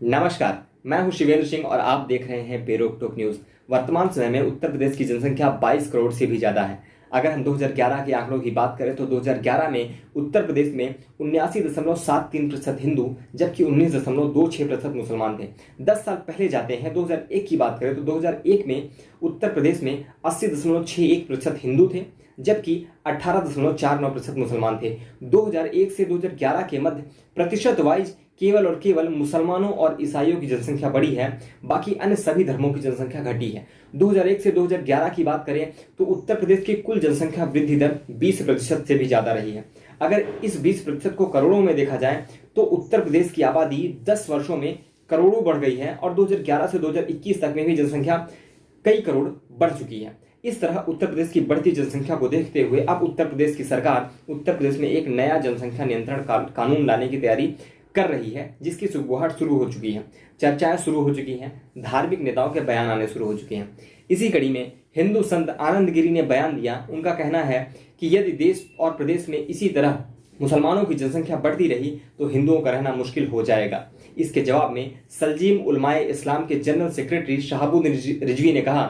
नमस्कार, मैं हूं शिवेंद्र सिंह और आप देख रहे हैं बेरोक टोक न्यूज। वर्तमान समय में उत्तर प्रदेश की जनसंख्या 22 करोड़ से भी ज्यादा है। अगर हम 2011 के आंकड़ों की बात करें तो 2011 में उत्तर प्रदेश में 79.73% हिंदू जबकि 19.26% मुसलमान थे। 10 साल पहले जाते हैं, 2001 की बात करें तो 2001 में उत्तर प्रदेश में 80.61% हिंदू थे जबकि 18.49% मुसलमान थे। 2001 से 2011 के मध्य प्रतिशत वाइज केवल और केवल मुसलमानों और ईसाइयों की जनसंख्या बढ़ी है, बाकी अन्य सभी धर्मों की जनसंख्या घटी है। 2001 से 2011 की बात करें तो उत्तर प्रदेश की कुल जनसंख्या वृद्धि दर 20% से भी ज्यादा रही है। अगर इस 20% को करोड़ों में देखा जाए तो उत्तर प्रदेश की आबादी 10 वर्षों में करोड़ों बढ़ गई है और 2011 से 2021 तक में भी जनसंख्या कई करोड़ बढ़ चुकी है। इस तरह उत्तर प्रदेश की बढ़ती जनसंख्या को देखते हुए अब उत्तर प्रदेश की सरकार उत्तर प्रदेश में एक नया जनसंख्या नियंत्रण कानून लाने की तैयारी कर रही है, जिसकी सुगबुगाहट शुरू हो चुकी है, चर्चाएं शुरू हो चुकी हैं, धार्मिक नेताओं के बयान आने शुरू हो चुके हैं। इसी कड़ी में हिंदू संत आनंद गिरी ने बयान दिया। उनका कहना है कि यदि देश और प्रदेश में इसी तरह मुसलमानों की जनसंख्या बढ़ती रही तो हिंदुओं का रहना मुश्किल हो जाएगा। इसके जवाब में सलजीम उलमाए इस्लाम के जनरल सेक्रेटरी शहाबुद्दीन रिजवी ने कहा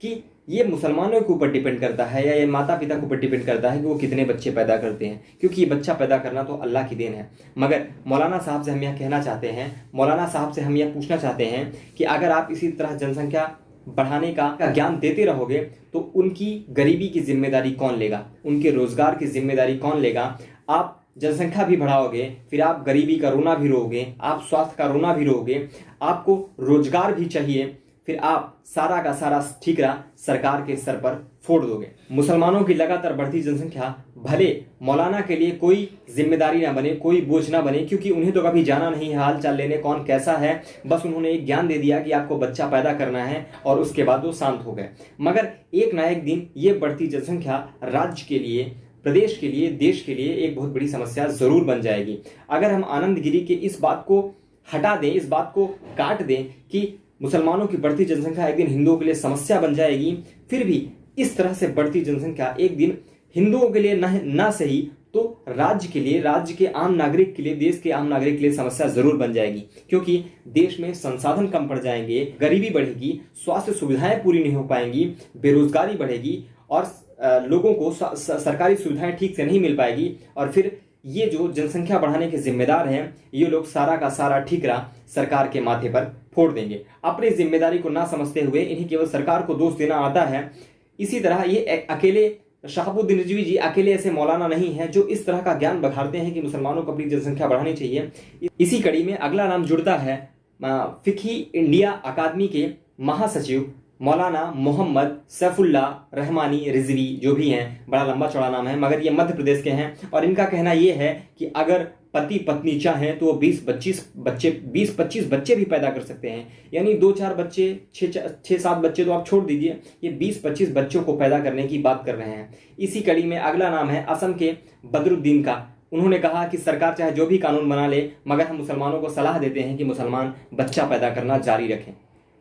कि ये मुसलमानों के ऊपर डिपेंड करता है या ये माता पिता के ऊपर डिपेंड करता है कि वो कितने बच्चे पैदा करते हैं, क्योंकि ये बच्चा पैदा करना तो अल्लाह की देन है। मगर मौलाना साहब से हम यह कहना चाहते हैं, मौलाना साहब से हम यह पूछना चाहते हैं कि अगर आप इसी तरह जनसंख्या बढ़ाने का ज्ञान देते रहोगे तो उनकी गरीबी की जिम्मेदारी कौन लेगा, उनके रोजगार की जिम्मेदारी कौन लेगा? आप जनसंख्या भी बढ़ाओगे, फिर आप गरीबी का रोना भी रोगे, आप स्वास्थ्य का रोना भी रोगे, आपको रोजगार भी चाहिए, फिर आप सारा का सारा ठीकरा सरकार के सर पर फोड़ दोगे। मुसलमानों की लगातार बढ़ती जनसंख्या भले मौलाना के लिए कोई जिम्मेदारी ना बने, कोई बोझ ना बने, क्योंकि उन्हें तो कभी जाना नहीं है हाल चाल लेने कौन कैसा है। बस उन्होंने एक ज्ञान दे दिया कि आपको बच्चा पैदा करना है और उसके बाद वो शांत हो गए। मगर एक ना एक दिन ये बढ़ती जनसंख्या राज्य के लिए, प्रदेश के लिए, देश के लिए एक बहुत बड़ी समस्या जरूर बन जाएगी। अगर हम आनंद गिरी के इस बात को हटा दें, इस बात को काट दें कि मुसलमानों की बढ़ती जनसंख्या एक दिन हिंदुओं के लिए समस्या बन जाएगी, फिर भी इस तरह से बढ़ती जनसंख्या एक दिन हिंदुओं के लिए ना सही तो राज्य के लिए, राज्य के आम नागरिक के लिए, देश के आम नागरिक के लिए समस्या जरूर बन जाएगी। क्योंकि देश में संसाधन कम पड़ जाएंगे, गरीबी बढ़ेगी, स्वास्थ्य सुविधाएं पूरी नहीं हो पाएंगी, बेरोजगारी बढ़ेगी और लोगों को सरकारी सुविधाएं ठीक से नहीं मिल पाएगी। और फिर ये जो जनसंख्या बढ़ाने के जिम्मेदार हैं, ये लोग सारा का सारा ठीकरा सरकार के माथे पर फोड़ देंगे। अपनी जिम्मेदारी को ना समझते हुए इन्हें केवल सरकार को दोष देना आता है। इसी तरह ये अकेले शहाबुद्दीन रिजवी जी अकेले ऐसे मौलाना नहीं है जो इस तरह का ज्ञान बखारते हैं कि मुसलमानों को अपनी जनसंख्या बढ़ानी चाहिए। इसी कड़ी में अगला नाम जुड़ता है फिकी इंडिया अकादमी के महासचिव मौलाना मोहम्मद सैफुल्ला रहमानी रिजवी, जो भी हैं, बड़ा लंबा चौड़ा नाम है, मगर ये मध्य प्रदेश के हैं। और इनका कहना ये है कि अगर पति पत्नी चाहें तो वो 20-25 बच्चे भी पैदा कर सकते हैं। यानी 2-4 बच्चे, 6-7 बच्चे तो आप छोड़ दीजिए, ये 20-25 बच्चों को पैदा करने की बात कर रहे हैं। इसी कड़ी में अगला नाम है असम के बदरुद्दीन का। उन्होंने कहा कि सरकार चाहे जो भी कानून बना ले, मगर हम मुसलमानों को सलाह देते हैं कि मुसलमान बच्चा पैदा करना जारी रखें।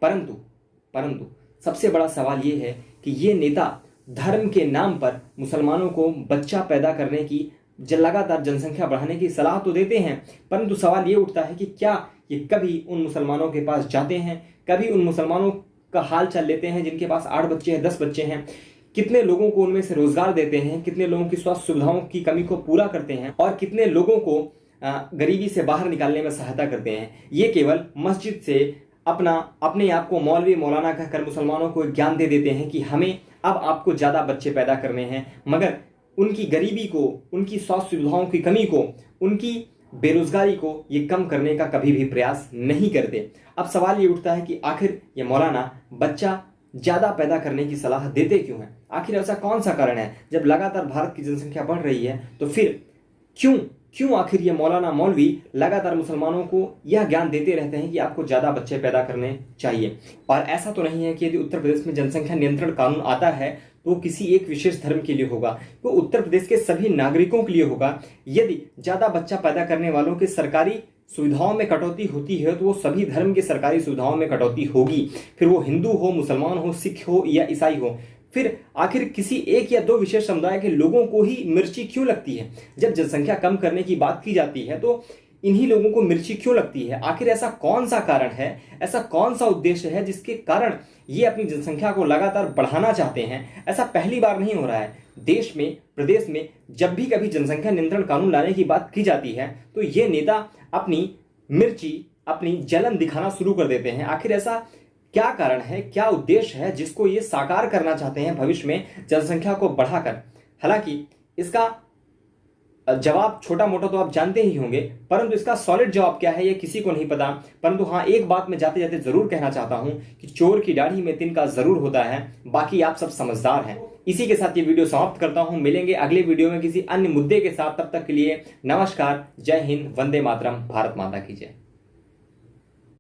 परंतु सबसे बड़ा सवाल ये है कि ये नेता धर्म के नाम पर मुसलमानों को बच्चा पैदा करने की, लगातार जनसंख्या बढ़ाने की सलाह तो देते हैं, परंतु सवाल ये उठता है कि क्या ये कभी उन मुसलमानों के पास जाते हैं, कभी उन मुसलमानों का हाल चाल लेते हैं जिनके पास 8 बच्चे हैं, 10 बच्चे हैं? कितने लोगों को उनमें से रोजगार देते हैं, कितने लोगों की स्वास्थ्य सुविधाओं की कमी को पूरा करते हैं और कितने लोगों को गरीबी से बाहर निकालने में सहायता करते हैं? ये केवल मस्जिद से अपने आप को मौलवी मौलाना कहकर मुसलमानों को ज्ञान दे देते हैं कि हमें अब आपको ज्यादा बच्चे पैदा करने हैं, मगर उनकी गरीबी को, उनकी स्वास्थ्य सुविधाओं की कमी को, उनकी बेरोजगारी को ये कम करने का कभी भी प्रयास नहीं करते। अब सवाल ये उठता है कि आखिर ये मौलाना बच्चा ज्यादा पैदा करने की सलाह देते क्यों हैं? आखिर ऐसा कौन सा कारण है? जब लगातार भारत की जनसंख्या बढ़ रही है तो फिर क्यों आखिर ये मौलाना मौलवी लगातार मुसलमानों को यह ज्ञान देते रहते हैं कि आपको ज्यादा बच्चे पैदा करने चाहिए? और ऐसा तो नहीं है कि यदि उत्तर प्रदेश में जनसंख्या नियंत्रण कानून आता है तो किसी एक विशेष धर्म के लिए होगा, वो उत्तर प्रदेश के सभी नागरिकों के लिए होगा। यदि ज्यादा बच्चा पैदा करने वालों के सरकारी सुविधाओं में कटौती होती है तो वो सभी धर्म के सरकारी सुविधाओं में कटौती होगी, फिर वो हिंदू हो, मुसलमान हो, सिख हो या ईसाई हो। फिर आखिर किसी एक या दो विशेष समुदाय के लोगों को ही मिर्ची क्यों लगती है? जब जनसंख्या कम करने की बात की जाती है तो इन्हीं लोगों को मिर्ची क्यों लगती है? आखिर ऐसा कौन सा कारण है, ऐसा कौन सा उद्देश्य है जिसके कारण ये अपनी जनसंख्या को लगातार बढ़ाना चाहते हैं? ऐसा पहली बार नहीं हो रहा है। देश में, प्रदेश में जब भी कभी जनसंख्या नियंत्रण कानून लाने की बात की जाती है तो ये नेता अपनी मिर्ची, अपनी जलन दिखाना शुरू कर देते हैं। आखिर ऐसा क्या कारण है, क्या उद्देश्य है जिसको ये साकार करना चाहते हैं भविष्य में जनसंख्या को बढ़ाकर? हालांकि इसका जवाब छोटा मोटा तो आप जानते ही होंगे, परंतु इसका सॉलिड जवाब क्या है ये किसी को नहीं पता। परंतु हाँ, एक बात मैं जाते जाते जरूर कहना चाहता हूं कि चोर की दाढ़ी में तिनका जरूर होता है, बाकी आप सब समझदार हैं। इसी के साथ ये वीडियो समाप्त करता हूं। मिलेंगे अगले वीडियो में किसी अन्य मुद्दे के साथ। तब तक के लिए नमस्कार, जय हिंद, वंदे मातरम, भारत माता की जय।